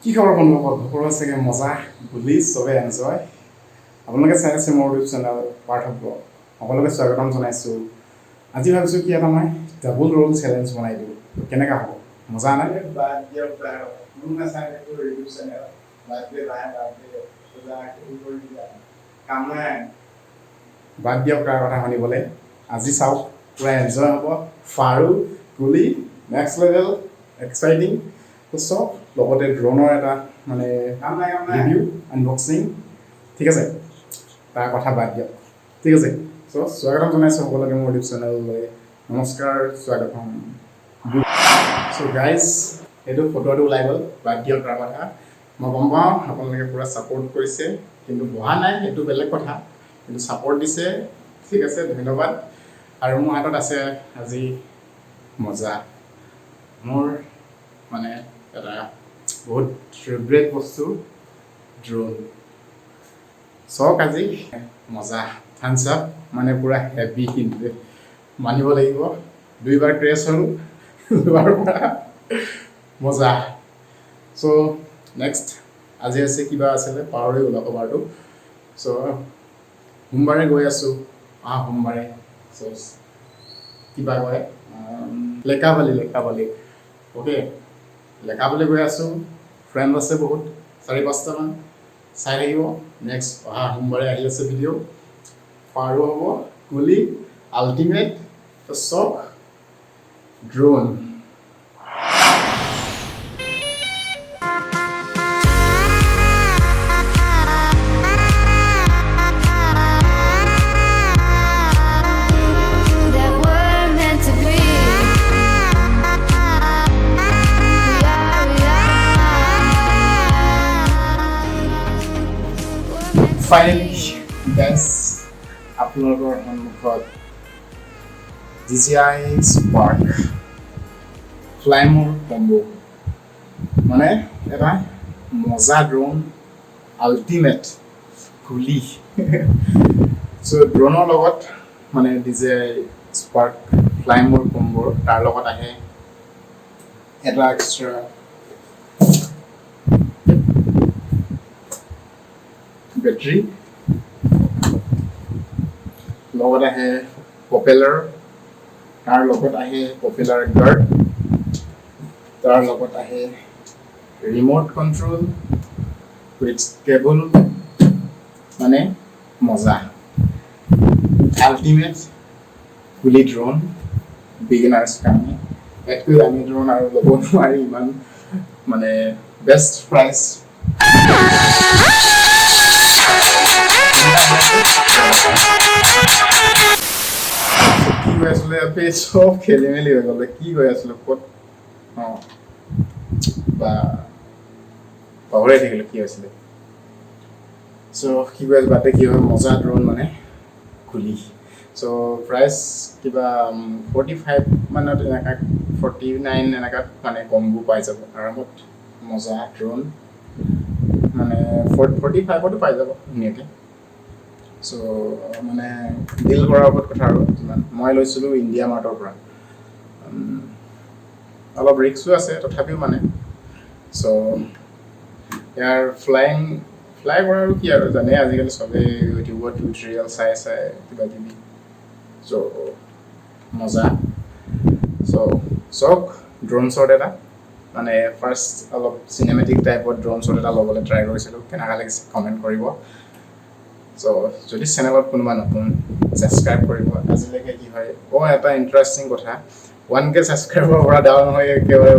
কি খবৰ বন্ধুসকল সকলো চাগে মজা বুলি চবে এনজয় আপোনালোকে চাই আছে মোৰ ইউটিউব চেনেল পাৰ্থ গগৈ সকলোকে স্বাগতম জনাইছোঁ আজি ভাবিছোঁ কি এটা মই ডাবল ৰোল চেলেঞ্জ বনাই দিওঁ কেনেকুৱা হ'ব মজা নাই বাদ দিয়ক মোৰ নাচাই ইউটিউব চেনেল বাদ দিয়ক তাৰ কথা শুনিবলৈ আজি চাওক পুৰা এনজয় হ'ব ফাৰু গুলি নেক্সট লেভেল এক্সাইটিং সব লগতে ড্ৰোনৰ এটা মানে ৰিভিউ আনবক্সিং ঠিক আছে তাৰ কথা বাদ দিয়ক ঠিক আছে চ' স্বাগতম জনাইছোঁ সকলোকে মোৰ ইউটিউব চেনেললৈ নমস্কাৰ স্বাগতম চ' গাইজ এইটো ফটোটো ওলাই গ'ল বাদ দিয়ক তাৰ কথা মই গম পাওঁ আপোনালোকে পূৰা ছাপোৰ্ট কৰিছে কিন্তু বহা নাই সেইটো বেলেগ কথা কিন্তু ছাপোৰ্ট দিছে ঠিক আছে ধন্যবাদ আৰু মোৰ হাতত আছে আজি মজা মোৰ মানে এটা বহুত ফেভৰেট বস্তু ড্ৰোন চক আজি মজা থামছ আপ মানে পুৰা হেভি কিন্তু মানিব লাগিব দুইবাৰ ক্ৰেছ হ'লোঁ দুবাৰ পৰা মজা চ' নেক্সট আজি আছে কিবা আছিলে পাহৰি গ'ল খবৰটো চ' সোমবাৰে গৈ আছোঁ সোমবাৰে চ' কিবা কয় লেকাবালি অ'কে লেখাবলৈ গৈ আছোঁ ফ্ৰেণ্ড আছে বহুত 4-5টামান চাই থাকিব নেক্সট অহা সোমবাৰে আহি আছে ভিডিঅ' পাৰো হ'ব কুলি আল্টিমেট চক ড্ৰোন Finally, guys, আপোনালোকৰ সন্মুখত DJI Spark ফ্লাইমৰ কম্বো মানে এটা মজা ড্ৰোন আল্টিমেট গুলি চ' ড্ৰোনৰ লগত মানে DJI Spark ফ্লাইমৰ কম্বোৰ তাৰ লগত আহে এটা এক্সট্ৰা বেটাৰী লগত আহে পপুলাৰ তাৰ লগত আহে পপুলাৰ গাৰ্ড তাৰ লগত আহে ৰিম'ট কণ্ট্ৰল উইথ কেবল মানে মজা আল্টিমেট গুলি ড্ৰোন বিগিনাৰ্ছ কাৰণে একোৱে দামী ড্ৰোন আৰু ল'ব নোৱাৰি ইমান মানে বেষ্ট প্ৰাইচ কি হৈ আছিলে চব খেলি মেলি হৈ গ'ল কি হৈ আছিলে ক'ত বা পাহৰাই থাকিলোঁ কি হৈছিলে চ' কি হৈ বাটে কি হয় মজা ড্ৰোন মানে গুলি চ' প্ৰাইচ কিবা 45 মানত এনেকুৱা 49 এনেকুৱাত মানে কম্বো পাই যাব আৰামত মজা ড্ৰোন মানে 45তো পাই যাব ধুনীয়াকৈ চ' মানে ডিল কৰাৰ ওপৰত কথা আৰু যিমান মই লৈছিলোঁ ইণ্ডিয়া মাৰ্টৰ পৰা অলপ ৰিক্সো আছে তথাপিও মানে চ' ইয়াৰ ফ্লাই কৰা আৰু কি আৰু জানে আজিকালি চবেই ইউটিউবত টিউটৰিয়েল চাই কিবা কিবি চ' মজা চ' চক ড্ৰোন শ্বট এটা মানে ফাৰ্ষ্ট অলপ চিনেমেটিক টাইপত ড্ৰোন শ্বট এটা ল'বলৈ ট্ৰাই কৰিছিলোঁ কেনেকুৱা লাগিছে কমেণ্ট কৰিব চ' যদি চেনেলত কোনোবা নতুন ছাবস্ক্ৰাইব কৰিব আজিলৈকে কি হয় এটা ইণ্টাৰেষ্টিং কথা 1K ছাবস্ক্ৰাইবৰ পৰা ডাউন হৈ একেবাৰে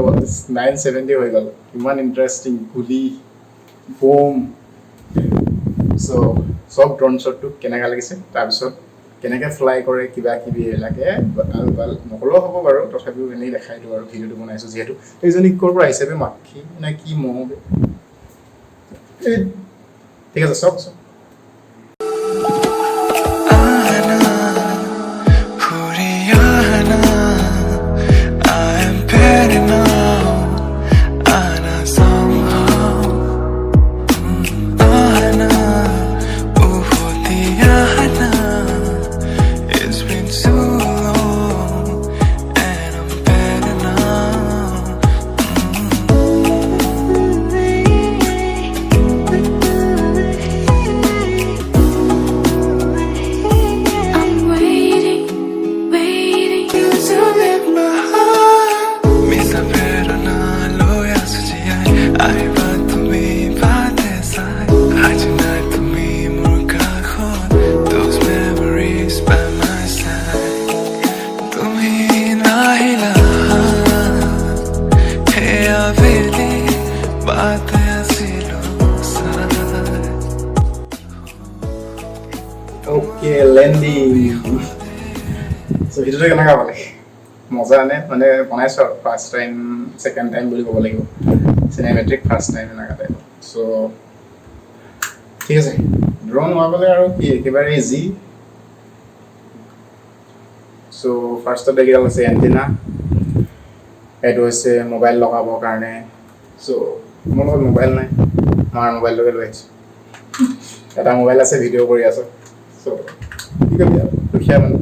970 হৈ গ'ল ইমান ইণ্টাৰেষ্টিং গুলি বম চ' চব ড্ৰোন শ্বটটো কেনেকুৱা লাগিছে তাৰপিছত কেনেকৈ ফ্লাই কৰে কিবা কিবি এইবিলাকে ভাল নকলেও হ'ব বাৰু তথাপিও এনেই দেখাই দিওঁ আৰু ভিডিঅ'টো বনাইছোঁ যিহেতু এইজনী ক'ৰ পৰা আহিছে মাখি নে কি মহ ঠিক আছে চক हवेली बात हसीलो ओके লেন্ডিং সো ভিডিওটো কেনেকুৱা পালে মজা নে মানে বনাইছো ফাৰ্ষ্ট টাইম সেকেন্ড টাইম বুলি ক'ব লাগিব সিনেমেটিক ফাৰ্ষ্ট টাইম এনেকা টাইপ সো ঠিক আছে ড্ৰোন হোৱাবলৈ আৰু কি একেবাৰে ইজি সো ফাৰ্ষ্টত দেখিলা আছে এন্টেনা এটো হৈছে মোবাইল লগাবৰ কাৰণে সো মোৰ লগত মোবাইল নাই মাৰ মোবাইলটোকে লৈ আহিছো এটা মোবাইল আছে ভিডিঅ' কৰি আছো সো কি কৰিবা দুখীয়া মানে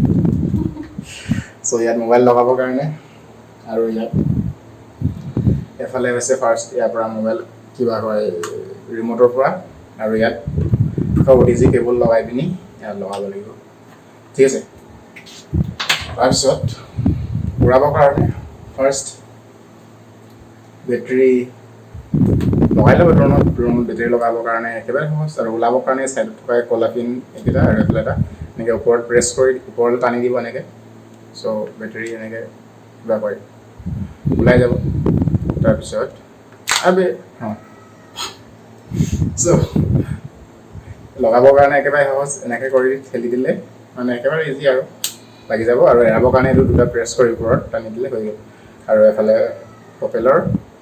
সো ইয়াত মোবাইল লগাবৰ কাৰণে আৰু ইয়াত এফালে হৈছে ফাৰ্ষ্ট ইয়াৰ পৰা মোবাইল কিবা হয় ৰিমোটৰ পৰা আৰু ইয়াত OTG কেবল লগাই পিনি ইয়াত লগাব লাগিব ঠিক আছে তাৰপিছত উৰাবৰ কাৰণে ফাৰ্ষ্ট বেটাৰী লগাই ল'ব ড্ৰোনত বেটাৰী লগাবৰ কাৰণে একেবাৰে সহজ আৰু ওলাবৰ কাৰণে চাইডত থকা কলা পিন এইকেইটা আৰু এইফালে এটা এনেকৈ ওপৰত প্ৰেছ কৰি ওপৰলৈ টানি দিব এনেকৈ সো বেটাৰী এনেকৈ কিবা কৰি ওলাই যাব তাৰপিছত আবে সো লগাবৰ কাৰণে একেবাৰে সহজ এনেকৈ কৰি ঠেলি দিলে মানে একেবাৰে ইজি আৰু লাগি যাব আৰু এৰাবৰ কাৰণে এইটো দুটা প্ৰেছ কৰি ওপৰত টানি দিলে হৈ গ'ল আৰু এফালে প্ৰপেলাৰ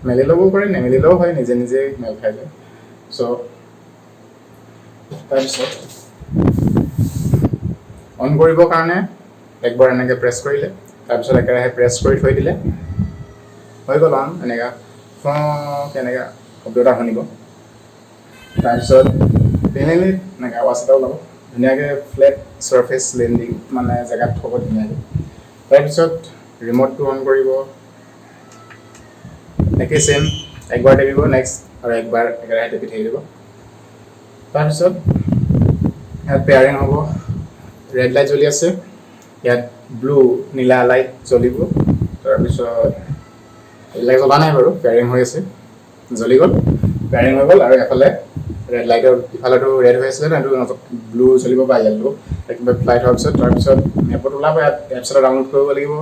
মেলি ল'ব পাৰি নেমেলিলেও হয় নিজে নিজে মেল খাই যায় সো তাৰপিছত অন কৰিবৰ কাৰণে একবাৰ এনেকৈ প্ৰেছ কৰিলে তাৰপিছত একেৰাহে প্ৰেছ কৰি থৈ দিলে হৈ গ'ল অন এনেকৈ কেনেকৈ শব্দ এটা শুনিব তাৰপিছত পেনেলি এনেকৈ আৱাজ এটা ওলাব ধুনীয়াকৈ ফ্লেট চাৰ্ফেচ লেণ্ডিং মানে জেগাত থ'ব ধুনীয়াকৈ তাৰপিছত ৰিম'টটো অন কৰিব একে চেম একবাৰ টিপিব নেক্সট আৰু একবাৰ একেৰাহে টিপি থাকিব তাৰপিছত ইয়াত পেয়াৰিং হ'ব ৰেড লাইট জ্বলি আছে ইয়াত ব্লু নীলা লাইট জ্বলিব তাৰপিছত এইবিলাক জ্বলা নাই বাৰু পেয়াৰিং হৈ আছে জ্বলি গ'ল পেয়াৰিং হৈ গ'ল আৰু এফালে ৰেড লাইটৰ ইফালেতো ৰেড হৈ আছিলে সেইটো ব্লু জ্বলিব বা য়েল্লো একেবাৰে ফ্লাইট হোৱাৰ পিছত তাৰপিছত এপত ওলাব ইয়াত এপছ এটা ডাউনলোড কৰিব লাগিব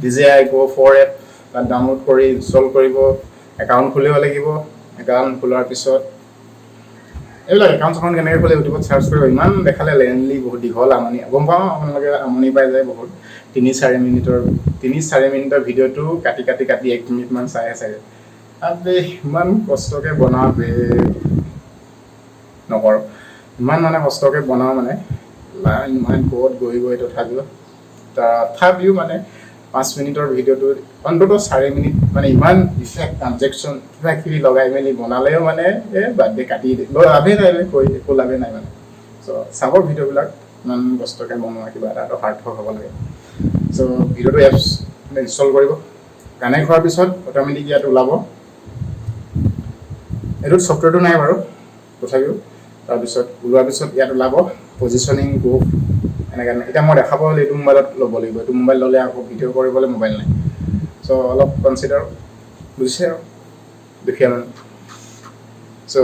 DJI Go 4 এপ তাত ডাউনলোড কৰি ইনষ্টল কৰিব একাউণ্ট খুলিব লাগিব একাউণ্ট খোলাৰ পিছত এইবিলাক একাউণ্ট কেনেকৈ খোলে ইউটিউবত চাৰ্চ কৰিব ইমান দেখালে লেণ্ডলি বহুত দীঘল আমনি গম পাওঁ আপোনালোকে আমনি পাই যায় বহুত 3-4 মিনিটৰ ভিডিঅ'টো কাটি 1 মিনিটমান চাই চাগে আবে ইমান কষ্টকৈ বনাওঁ নকৰোঁ ইমান মানে কষ্টকৈ বনাওঁ মানে ইমান ক'ত গৈ তথাপিও মানে 5 মিনিটৰ ভিডিঅ'টো অন্ততঃ 4 মিনিট মানে ইমান ইফেক্ট ট্ৰানজেকশ্যন কিবা কিবি লগাই মেলি বনালেও মানে বাদ দে কাটি লাভেই নাই কৈ একো লাভেই নাই মানে চ' চাব ভিডিঅ'বিলাক ইমান কষ্টকৈ বনোৱা কিবা এটা সাৰ্থক হ'ব লাগে চ' ভিডিঅ'টো এপছ ইনষ্টল কৰিব কানেক্ট হোৱাৰ পিছত অট'মেটিক ইয়াত ওলাব এইটোত ছফ্টৱেৰটো নাই বাৰু তথাপিও তাৰপিছত ওলোৱাৰ পিছত ইয়াত ওলাব পজিশ্যনিং গ্ৰুপ এনেকৈ এতিয়া মই দেখাব হ'লে এইটো মোবাইলত ল'ব লাগিব এইটো মোবাইল ল'লে আকৌ ভিডিঅ' কৰিবলৈ মোবাইল নাই চ' অলপ কনচিডাৰ বুজিছে আৰু দুখীয়া মানে চ'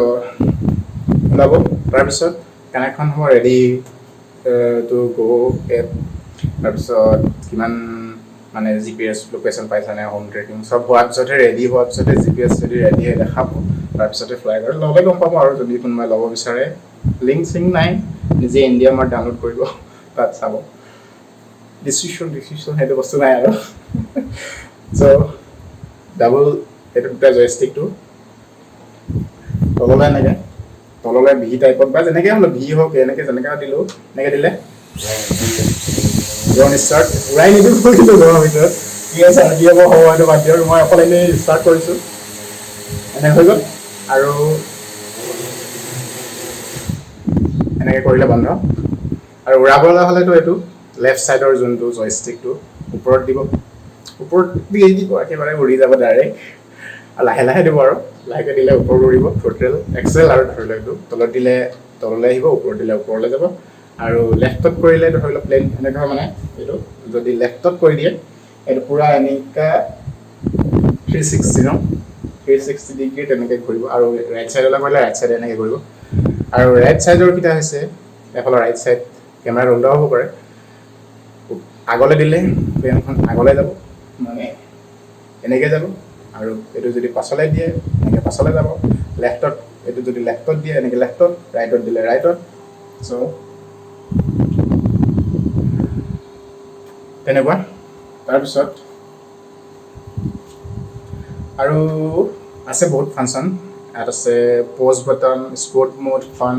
ওলাব তাৰপিছত কানেকশ্যন হ'ব ৰেডি টু গ' এপ তাৰপিছত কিমান মানে GPS লোকেশ্যন পাইছানে হোম ট্ৰেকিং চব হোৱাৰ পিছতহে ৰেডি হোৱাৰ পিছতে GPS যদি ৰেডি হৈ দেখাব তাৰপিছতে ফ্লাই কৰি ল'লে গম পাব আৰু যদি কোনোবাই ল'ব বিচাৰে লিংক চিংক নাই নিজে ইণ্ডিয়া মাৰ্ট ডাউনলোড কৰিব তাত চাব ডিচিশ্যন সেইটো বস্তু নাই আৰু চ' ডাবল এইটো দুটা জয়ষ্টিকটো তললৈ ভি টাইপত বা যেনেকৈ হ'লেও ভি হওক এনেকৈ যেনেকৈ দিলোঁ এনেকৈ দিলে ড্ৰোন ষ্টাৰ্ট উৰাই নিদিওঁ কিন্তু ড্ৰোনৰ ভিতৰত কি আছে কি হ'ব এইটো বাদ দিয়ক মই অকল এনেই ষ্টাৰ্ট কৰিছোঁ এনেকৈ হৈ গ'ল আৰু এনেকৈ কৰিলে বন্ধ আৰু উৰাবলৈ হ'লেতো এইটো লেফ্ট ছাইডৰ যোনটো জয়ষ্টিকটো ওপৰত দিব একেবাৰে উৰি যাব ডাইৰেক্ট আৰু লাহে লাহে দিব আৰু লাহেকৈ দিলে ওপৰত উৰিব টোটেল এক্সেল আৰু ধৰি লওক এইটো তলত দিলে তললৈ আহিব ওপৰত দিলে ওপৰলৈ যাব আৰু লেফ্টত কৰিলে ধৰি লওক প্লেন এনেকুৱা মানে এইটো যদি লেফ্টত কৰি দিয়ে এইটো পূৰা এনেকুৱা 360 ন 360 ডিগ্ৰী তেনেকৈ ঘূৰিব আৰু ৰাইট ছাইডলৈ কৰিলে ৰাইট ছাইডে এনেকৈ ঘূৰিব আৰু ৰাইট ছাইডৰ কেইটা হৈছে এফালৰ ৰাইট ছাইড কেমেৰা উল্টা হ'ব পাৰে আগলৈ দিলে প্লেনখন আগলৈ যাব মানে এনেকৈ যাব আৰু এইটো যদি পাছলে দিয়ে এনেকৈ পাছলে যাব লেফ্টত এইটো যদি লেফ্টত দিয়ে এনেকৈ লেফ্টত ৰাইটত দিলে ৰাইটত চ' তেনেকুৱা তাৰপিছত আৰু আছে বহুত ফাংচন ইয়াত আছে প'জ বাটন স্পৰ্ট মোড ফান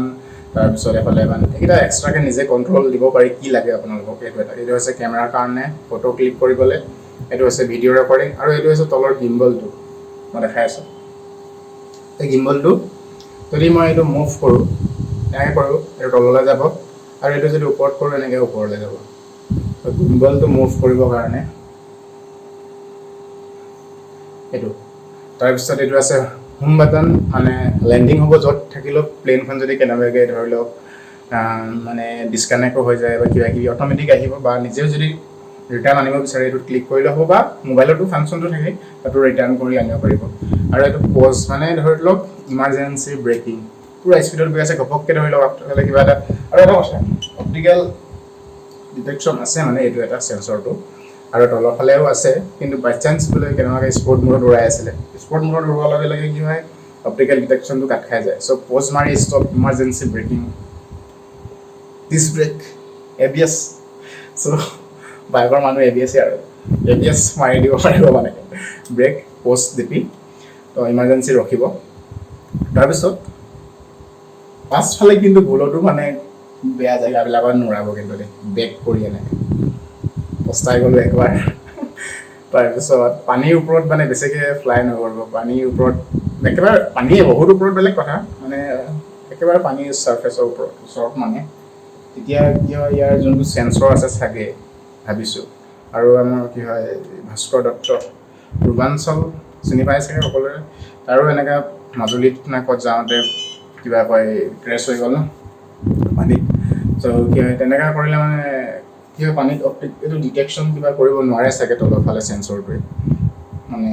তাৰপিছত এফালে মানে এইকেইটা এক্সট্ৰাকৈ নিজে কণ্ট্ৰল দিব পাৰি কি লাগে আপোনালোকক এইটো হৈছে কেমেৰাৰ কাৰণে ফটো ক্লিক কৰিবলৈ এইটো হৈছে ভিডিঅ' ৰেকৰ্ডিং আৰু এইটো হৈছে তলৰ গিম্বলটো মই দেখাই আছোঁ এই গিম্বলটো যদি মই এইটো মুভ কৰোঁ এনেকৈ কৰোঁ এইটো তললৈ যাব আৰু এইটো যদি ওপৰত কৰোঁ এনেকৈ ওপৰলৈ যাব গিম্বলটো মুভ কৰিবৰ কাৰণে এইটো তাৰপিছত এইটো আছে হোম বাটন মানে লেণ্ডিং হ'ব য'ত থাকিলেও প্লেনখন যদি কেনেবাকৈ ধৰি লওক মানে ডিছকানেক্ট হৈ যায় বা কিবা কিবি অট'মেটিক আহিব বা নিজেও যদি ৰিটাৰ্ণ আনিব বিচাৰে এইটোত ক্লিক কৰিলে হ'ব বা মোবাইলতো ফাংচনটো থাকে তাতো ৰিটাৰ্ণ কৰি আনিব পাৰিব আৰু এইটো প'জ মানে ধৰি লওক ইমাৰ্জেঞ্চি ব্ৰেকিং পুৰা স্পীডত গৈ আছে ঘপককৈ ধৰি লওক আপোনালোকে কিবা এটা আৰু এটা কথা অপটিকেল ডিটেকশ্যন আছে মানে এইটো এটা চেঞ্চৰটো আৰু তলৰ ফালেও আছে কিন্তু বাই চান্স বোলে কেনেবাকৈ স্পৰ্ট মোডত উৰাই আছিলে স্পৰ্ট মোডত উৰোৱাৰ লগে লগে কি হয় অপটিকেল ডিটেকশ্যনটো কাট খাই যায় চ' প'জ মাৰি ষ্টপ ইমাৰ্জেঞ্চি ব্ৰেকিং দিছ ব্ৰেক ABS চ' বাইকৰ মানুহ ABS আৰু ABS মাৰি দিব পাৰিব মানে ব্ৰেক প'জ টিপি তো ইমাৰ্জেঞ্চি ৰখিব তাৰপিছত পাছফালে কিন্তু ভুলতো মানে বেয়া জেগাবিলাকত নোৰাব কিন্তু দেই বেক কৰি এনেকৈ পস্তাই গ'লোঁ একবাৰ তাৰপিছত পানীৰ ওপৰত মানে বেছিকৈ ফ্লাই নকৰিব পানীৰ ওপৰত একেবাৰে পানীয়ে বহুত ওপৰত বেলেগ কথা মানে একেবাৰে পানীৰ ছাৰ্ফেচৰ ওচৰত মানে তেতিয়া কি হয় ইয়াৰ যোনটো চেঞ্চৰ আছে চাগে ভাবিছোঁ আৰু আমাৰ কি হয় ভাস্কৰ দত্ত পূৰ্বাঞ্চল চিনি পাই চাগে সকলোৰে তাৰো এনেকৈ মাজুলীত নে ক'ত যাওঁতে কিবা কয় ক্ৰেছ হৈ গ'ল ন পানীত চ' কি হয় তেনেকুৱা কৰিলে মানে কি হয় পানীত এইটো ডিটেকশ্যন কিবা কৰিব নোৱাৰে চাগে তলৰ ফালে চেঞ্চৰটোৱে মানে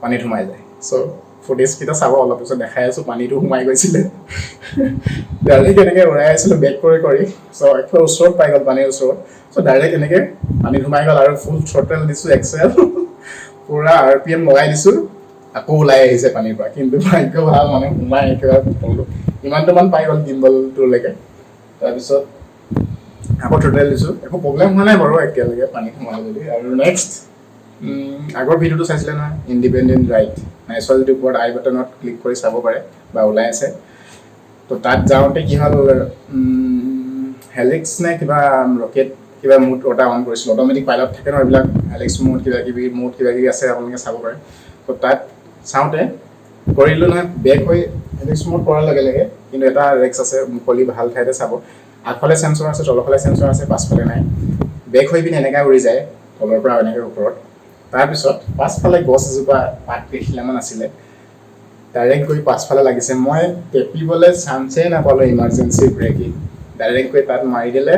পানীত সোমাই যায় চ' ফুটেজকেইটা চাব অলপ পিছত দেখাই আছোঁ পানীটো সোমাই গৈছিলে ডাইৰেক্ট এনেকৈ উৰাই আছিলোঁ বেক কৰি চ' একদম ওচৰত পাই গ'ল পানীৰ ওচৰত চ' ডাইৰেক্ট এনেকৈ পানীত সোমাই গ'ল আৰু ফুল থ্ৰটেল দিছোঁ এক্সেল পূৰা RPM লগাই দিছোঁ আকৌ ওলাই আহিছে পানীৰ পৰা কিন্তু ভাগ্য ভাল মানে সোমাই একেবাৰে ইমানটোমান পাই গ'ল গিম্বলটোলৈকে তাৰপিছত আকৌ থ্ৰটেল দিছোঁ একো প্ৰব্লেম হোৱা নাই বাৰু একেলগে পানীত সোমালে যদি আৰু নেক্সট আগৰ ভিডিঅ'টো চাইছিলে নহয় ইণ্ডিপেণ্ডেণ্ট ৰাইড নাইচৰ যদি ওপৰত আই বাটনত ক্লিক কৰি চাব পাৰে বা ওলাই আছে তো তাত যাওঁতে কি হ'ল হেলিক্স নে কিবা ৰকেট কিবা মুড এটা অন কৰিছিলোঁ অট'মেটিক পাইলট থাকে ন এইবিলাক হেলিক্স মুড কিবা কিবি আছে আপোনালোকে চাব পাৰে তো তাত চাওঁতে কৰিলোঁ নহয় বেক হৈ হেলিক্স মুড কৰাৰ লগে লগে কিন্তু এটা ৰিস্ক আছে মুকলি ভাল ঠাইতে চাব আগফালে চেঞ্চৰ আছে তলফালে চেঞ্চৰ আছে পাছফালে নাই বেক হৈ পিনে এনেকৈ উৰি যায় তলৰ পৰা এনেকৈ ওপৰত তাৰপিছত পাছফালে গছ এজোপা পাত কেইখিলামান আছিলে ডাইৰেক্ট গৈ পাছফালে লাগিছে মই টেপিবলৈ চান্সেই নাপালোঁ ইমাৰ্জেঞ্চি ব্ৰেকিং ডাইৰেক্ট গৈ তাত মাৰি দিলে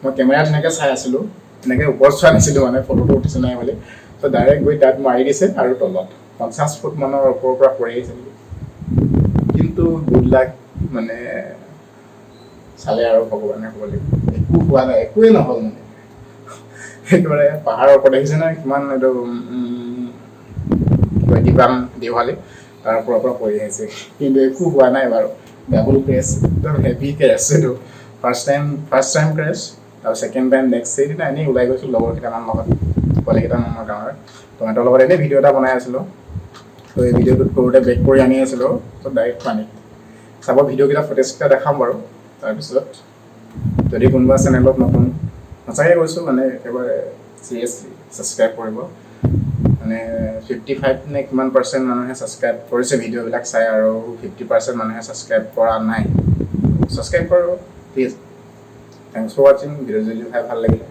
মই কেমেৰাত এনেকৈ চাই আছিলোঁ এনেকৈ ওপৰত চোৱা নাছিলোঁ মানে ফটোটো উঠিছে নাই বুলি ত' ডাইৰেক্ট গৈ তাত মাৰি দিছে আৰু তলত 50 ফুট মানৰ ওপৰৰ পৰা পৰি আহিছে কিন্তু গুড লাক মানে চালে আৰু ভগৱানে ক'ব লাগিব একো হোৱা নাই একোৱেই নহ'ল মানে একেবাৰে পাহাৰৰ ওপৰত দেখিছে নহয় কিমান এইটো দিবাম দেৱালী তাৰ ওপৰৰ পৰা পৰি আহিছে কিন্তু একো হোৱা নাই বাৰু ডাবল ক্ৰেছ একদম হেভি ক্ৰেছ এইটো ফাৰ্ষ্ট টাইম ক্ৰেছ আৰু ছেকেণ্ড টাইম নেক্সট সেইদিনা এনেই ওলাই গৈছোঁ লগৰ কেইটামান লগত পোৱালিকেইটামান আমাৰ গাঁৱৰ সিহঁতৰ লগত এনেই ভিডিঅ' এটা বনাই আছিলোঁ তো এই ভিডিঅ'টোত কৰোঁতে বেক কৰি আনি আছিলোঁ তো ডাইৰেক্ট পানীত চাব ভিডিঅ'কেইটা ফুটেজকেইটা দেখাম বাৰু তাৰপিছত যদি কোনোবা চেনেলত নতুন সঁচাকৈ কৈছোঁ মানে একেবাৰে চিৰিয়াছলি ছাবস্ক্ৰাইব কৰিব মানে 55 নে কিমান % মানুহে ছাবস্ক্ৰাইব কৰিছে ভিডিঅ'বিলাক চাই আৰু 50% মানুহে ছাবস্ক্ৰাইব কৰা নাই ছাবস্ক্ৰাইব কৰিব প্লিজ থেংকছ ফৰ ৱাচিং ভিডিঅ' যদি চাই ভাল লাগিলে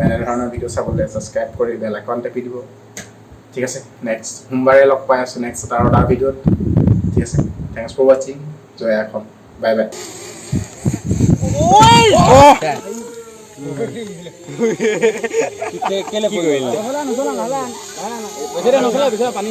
এনেধৰণৰ ভিডিঅ' চাবলৈ ছাবস্ক্ৰাইব কৰি বেল আইকন টেপি দিব ঠিক আছে নেক্সট সোমবাৰে লগ পাই আছোঁ নেক্সট এটা ভিডিঅ'ত ঠিক আছে থেংকছ ফৰ ৱাচিং জয় এখন বাই বাই পানী